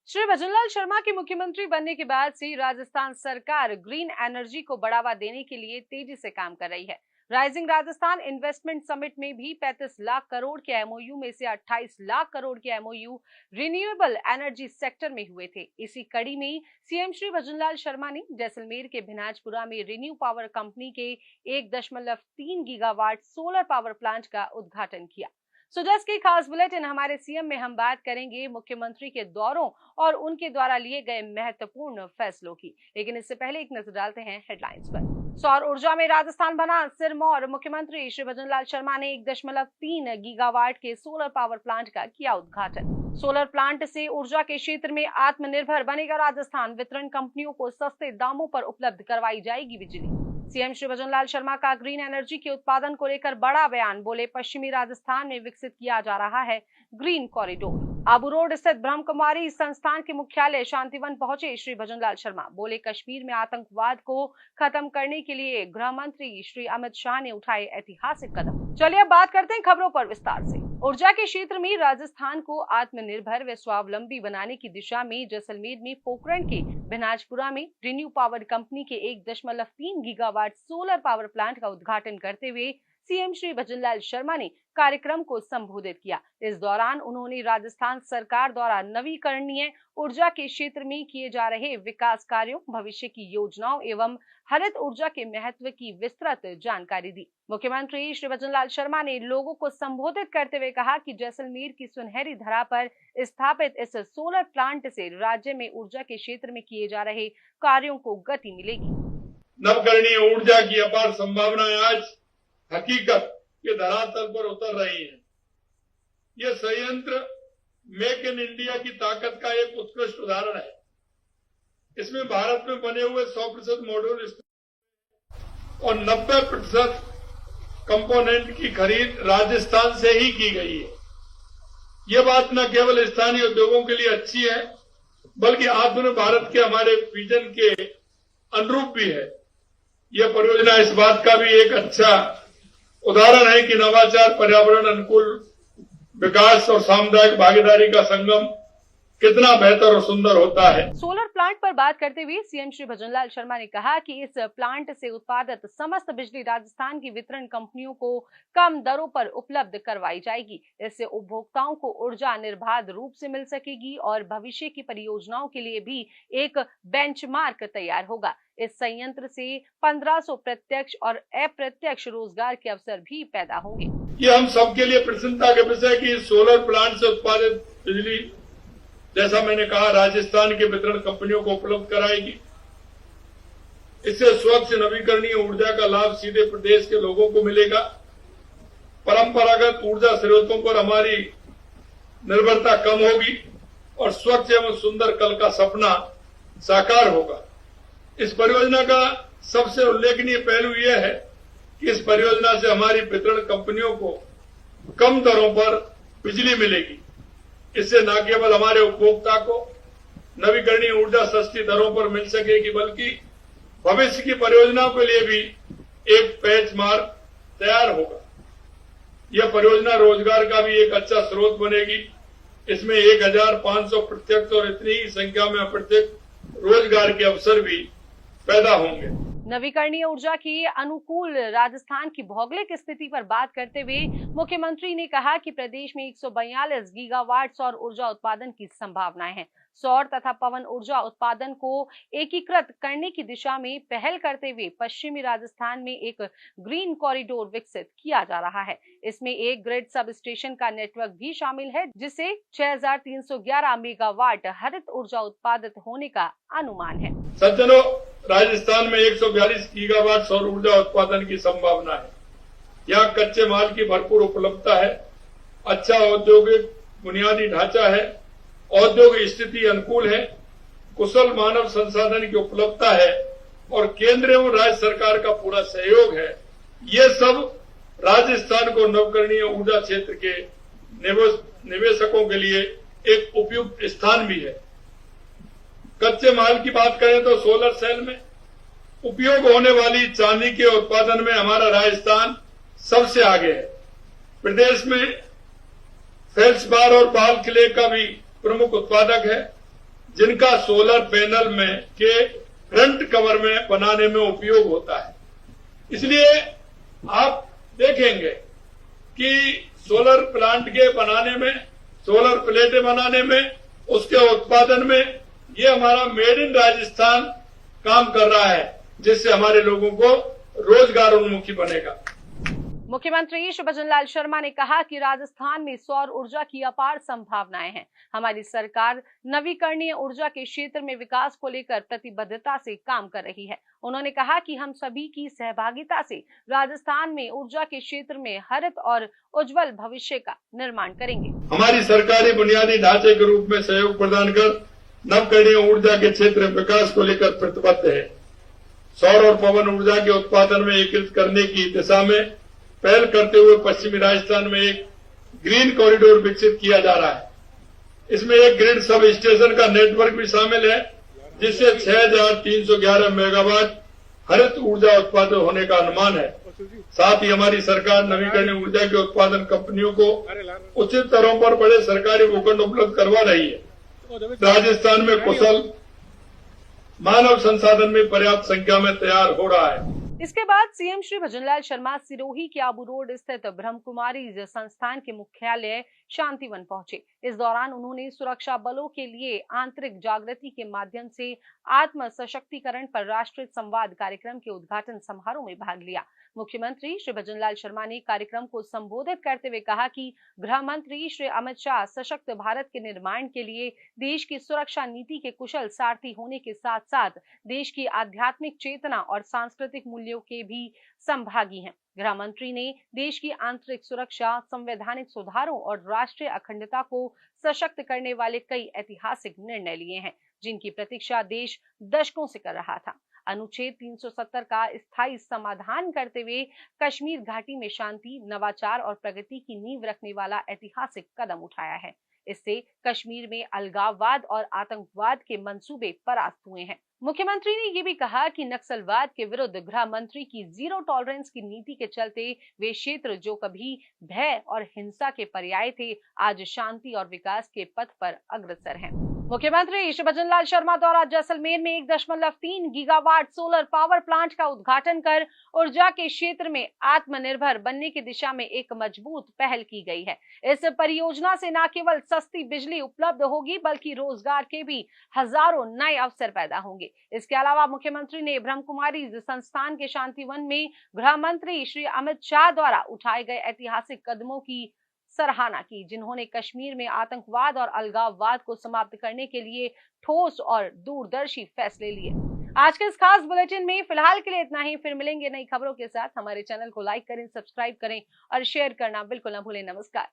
श्री भजनलाल शर्मा के मुख्यमंत्री बनने के बाद से राजस्थान सरकार ग्रीन एनर्जी को बढ़ावा देने के लिए तेजी से काम कर रही है। राइजिंग राजस्थान इन्वेस्टमेंट समिट में भी 35 लाख करोड़ के एमओयू में से 28 लाख करोड़ के एमओयू रिन्यूएबल एनर्जी सेक्टर में हुए थे। इसी कड़ी में सीएम श्री भजनलाल शर्मा ने जैसलमेर के भिनाजपुरा में रिन्यू पावर कंपनी के 1.3 गीगावाट सोलर पावर प्लांट का उद्घाटन किया। सुजस की खास बुलेटिन हमारे सीएम में हम बात करेंगे मुख्यमंत्री के दौरों और उनके द्वारा लिए गए महत्वपूर्ण फैसलों की, लेकिन इससे पहले एक नजर डालते हैं हेडलाइंस पर। सौर ऊर्जा में राजस्थान बना सिरमौर। मुख्यमंत्री श्री भजनलाल शर्मा ने 1.3 गीगावाट के सोलर पावर प्लांट का किया उद्घाटन। सोलर प्लांट से ऊर्जा के क्षेत्र में आत्मनिर्भर बनेगा राजस्थान। वितरण कंपनियों को सस्ते दामों पर उपलब्ध करवाई जाएगी बिजली। सीएम श्री भजनलाल शर्मा का ग्रीन एनर्जी के उत्पादन को लेकर बड़ा बयान। बोले, पश्चिमी राजस्थान में विकसित किया जा रहा है ग्रीन कॉरिडोर। आबू रोड स्थित ब्रह्म कुमारी संस्थान के मुख्यालय शांतिवन पहुंचे श्री भजनलाल शर्मा। बोले, कश्मीर में आतंकवाद को खत्म करने के लिए गृह मंत्री श्री अमित शाह ने उठाए ऐतिहासिक कदम। चलिए अब बात करते हैं खबरों पर विस्तार से। ऊर्जा के क्षेत्र में राजस्थान को आत्मनिर्भर व स्वावलंबी बनाने की दिशा में जैसलमेर में पोखरण के भिनाजपुरा में रिन्यू पावर कंपनी के 1.3 गीगावाट सोलर पावर प्लांट का उद्घाटन करते हुए सीएम श्री भजनलाल शर्मा ने कार्यक्रम को संबोधित किया। इस दौरान उन्होंने राजस्थान सरकार द्वारा नवीकरणीय ऊर्जा के क्षेत्र में किए जा रहे विकास कार्यों, भविष्य की योजनाओं एवं हरित ऊर्जा के महत्व की विस्तृत जानकारी दी। मुख्यमंत्री श्री भजनलाल शर्मा ने लोगों को संबोधित करते हुए कहा कि जैसलमेर की सुनहरी धरा पर स्थापित इस सोलर प्लांट से राज्य में ऊर्जा के क्षेत्र में किए जा रहे कार्यों को गति मिलेगी। नवकरणीय ऊर्जा की अपार संभावनाएं आज हकीकत के धरातल पर उतर रही है। यह संयंत्र मेक इन इंडिया की ताकत का एक उत्कृष्ट उदाहरण है। इसमें भारत में बने हुए 100% मॉड्यूल और 90% कंपोनेंट की खरीद राजस्थान से ही की गई है। यह बात न केवल स्थानीय उद्योगों के लिए अच्छी है, बल्कि आत्मनिर्भर भारत के हमारे विजन के अनुरूप भी है। यह परियोजना इस बात का भी एक अच्छा उदाहरण है कि नवाचार, पर्यावरण अनुकूल विकास और सामुदायिक भागीदारी का संगम कितना बेहतर और सुंदर होता है। सोलर प्लांट पर बात करते हुए सीएम श्री भजनलाल शर्मा ने कहा कि इस प्लांट से उत्पादित समस्त बिजली राजस्थान की वितरण कंपनियों को कम दरों पर उपलब्ध करवाई जाएगी। इससे उपभोक्ताओं को ऊर्जा निर्बाध रूप से मिल सकेगी और भविष्य की परियोजनाओं के लिए भी एक बेंचमार्क तैयार होगा। इस संयंत्र से 1500 प्रत्यक्ष और अप्रत्यक्ष रोजगार के अवसर भी पैदा होंगे। ये हम सबके लिए प्रसन्नता का विषय है कि सोलर प्लांट से उत्पादित बिजली, जैसा मैंने कहा, राजस्थान के वितरण कंपनियों को उपलब्ध कराएगी। इससे स्वच्छ नवीकरणीय ऊर्जा का लाभ सीधे प्रदेश के लोगों को मिलेगा। परंपरागत ऊर्जा स्रोतों पर हमारी निर्भरता कम होगी और स्वच्छ एवं सुंदर कल का सपना साकार होगा। इस परियोजना का सबसे उल्लेखनीय पहलू यह है कि इस परियोजना से हमारी वितरण कंपनियों को कम दरों पर बिजली मिलेगी। इससे न केवल हमारे उपभोक्ता को नवीकरणीय ऊर्जा सस्ती दरों पर मिल सकेगी, बल्कि भविष्य की परियोजनाओं के लिए भी एक बेंचमार्क तैयार होगा। यह परियोजना रोजगार का भी एक अच्छा स्रोत बनेगी। इसमें 1500 प्रत्यक्ष और इतनी ही संख्या में अप्रत्यक्ष रोजगार के अवसर भी पैदा होंगे। नवीकरणीय ऊर्जा की अनुकूल राजस्थान की भौगोलिक स्थिति पर बात करते हुए मुख्यमंत्री ने कहा कि प्रदेश में 142 गीगावाट सौर ऊर्जा उत्पादन की संभावनाएं हैं। सौर तथा पवन ऊर्जा उत्पादन को एकीकृत करने की दिशा में पहल करते हुए पश्चिमी राजस्थान में एक ग्रीन कॉरिडोर विकसित किया जा रहा है। इसमें एक ग्रिड सब स्टेशन का नेटवर्क भी शामिल है, जिससे 6311 मेगावाट हरित ऊर्जा उत्पादित होने का अनुमान है। सज्जनों, राजस्थान में 142 गीगावाट सौर ऊर्जा उत्पादन की संभावना है। यहाँ कच्चे माल की भरपूर उपलब्धता है, अच्छा औद्योगिक बुनियादी ढांचा है, औद्योगिक स्थिति अनुकूल है, कुशल मानव संसाधन की उपलब्धता है और केंद्र एवं राज्य सरकार का पूरा सहयोग है। ये सब राजस्थान को नवकरणीय ऊर्जा क्षेत्र के निवेशकों के लिए एक उपयुक्त स्थान भी है। कच्चे माल की बात करें तो सोलर सेल में उपयोग होने वाली चांदी के उत्पादन में हमारा राजस्थान सबसे आगे है। प्रदेश में फेल्सबार और बाल क्ले का भी प्रमुख उत्पादक है। जिनका सोलर पैनल में के फ्रंट कवर में बनाने में उपयोग होता है। इसलिए आप देखेंगे कि सोलर प्लांट के बनाने में, सोलर प्लेटें बनाने में, उसके उत्पादन में ये हमारा मेड इन राजस्थान काम कर रहा है, जिससे हमारे लोगों को रोजगार उन्मुखी बनेगा। मुख्यमंत्री श्री भजनलाल शर्मा ने कहा कि राजस्थान में सौर ऊर्जा की अपार संभावनाएं हैं। हमारी सरकार नवीकरणीय ऊर्जा के क्षेत्र में विकास को लेकर प्रतिबद्धता से काम कर रही है। उन्होंने कहा कि हम सभी की सहभागिता से राजस्थान में ऊर्जा के क्षेत्र में हरित और उज्जवल भविष्य का निर्माण करेंगे। हमारी सरकारी बुनियादी ढांचे के रूप में सहयोग प्रदान कर नवकरणीय ऊर्जा के क्षेत्र में विकास को लेकर प्रतिबद्ध है। सौर और पवन ऊर्जा के उत्पादन में एकीकृत करने की दिशा में पहल करते हुए पश्चिमी राजस्थान में एक ग्रीन कॉरिडोर विकसित किया जा रहा है। इसमें एक ग्रिड सब स्टेशन का नेटवर्क भी शामिल है, जिससे 6,311 मेगावाट हरित ऊर्जा उत्पादन होने का अनुमान है। साथ ही हमारी सरकार नवीकरणीय ऊर्जा के उत्पादन कंपनियों को उचित दरों पर बड़े सरकारी भूखंड उपलब्ध करवा रही है। राजस्थान में कुशल मानव संसाधन में पर्याप्त संख्या में तैयार हो रहा है। इसके बाद सीएम श्री भजनलाल शर्मा सिरोही के आबू रोड स्थित ब्रह्मकुमारी संस्थान के मुख्यालय शांतिवन पहुंचे। इस दौरान उन्होंने सुरक्षा बलों के लिए आंतरिक जागृति के माध्यम से आत्म सशक्तिकरण पर राष्ट्रीय संवाद कार्यक्रम के उद्घाटन समारोह में भाग लिया। मुख्यमंत्री श्री भजनलाल शर्मा ने कार्यक्रम को संबोधित करते हुए कहा कि गृह मंत्री श्री अमित शाह सशक्त भारत के निर्माण के लिए देश की सुरक्षा नीति के कुशल सारथी होने के साथ साथ देश की आध्यात्मिक चेतना और सांस्कृतिक मूल्यों के भी संभागी हैं। गृह मंत्री ने देश की आंतरिक सुरक्षा, संवैधानिक सुधारों और राष्ट्रीय अखंडता को सशक्त करने वाले कई ऐतिहासिक निर्णय लिए हैं, जिनकी प्रतीक्षा देश दशकों से कर रहा था। अनुच्छेद 370 का स्थायी समाधान करते हुए कश्मीर घाटी में शांति, नवाचार और प्रगति की नींव रखने वाला ऐतिहासिक कदम उठाया है। इससे कश्मीर में अलगाववाद और आतंकवाद के मंसूबे परास्त हुए हैं। मुख्यमंत्री ने ये भी कहा कि नक्सलवाद के विरुद्ध गृह मंत्री की जीरो टॉलरेंस की नीति के चलते वे क्षेत्र जो कभी भय और हिंसा के पर्याय थे, आज शांति और विकास के पथ पर अग्रसर हैं। मुख्यमंत्री श्री भजनलाल शर्मा द्वारा जैसलमेर में 1.3 गीगावाट सोलर पावर प्लांट का उद्घाटन कर ऊर्जा के क्षेत्र में आत्मनिर्भर बनने की दिशा में एक मजबूत पहल की गई है। इस परियोजना से न केवल सस्ती बिजली उपलब्ध होगी, बल्कि रोजगार के भी हजारों नए अवसर पैदा होंगे। इसके अलावा मुख्यमंत्री ने ब्रह्मकुमारी संस्थान के शांतिवन में गृह मंत्री श्री अमित शाह द्वारा उठाए गए ऐतिहासिक कदमों की सराहना की, जिन्होंने कश्मीर में आतंकवाद और अलगाववाद को समाप्त करने के लिए ठोस और दूरदर्शी फैसले लिए। आज के इस खास बुलेटिन में फिलहाल के लिए इतना ही। फिर मिलेंगे नई खबरों के साथ। हमारे चैनल को लाइक करें, सब्सक्राइब करें और शेयर करना बिल्कुल न भूलें। नमस्कार।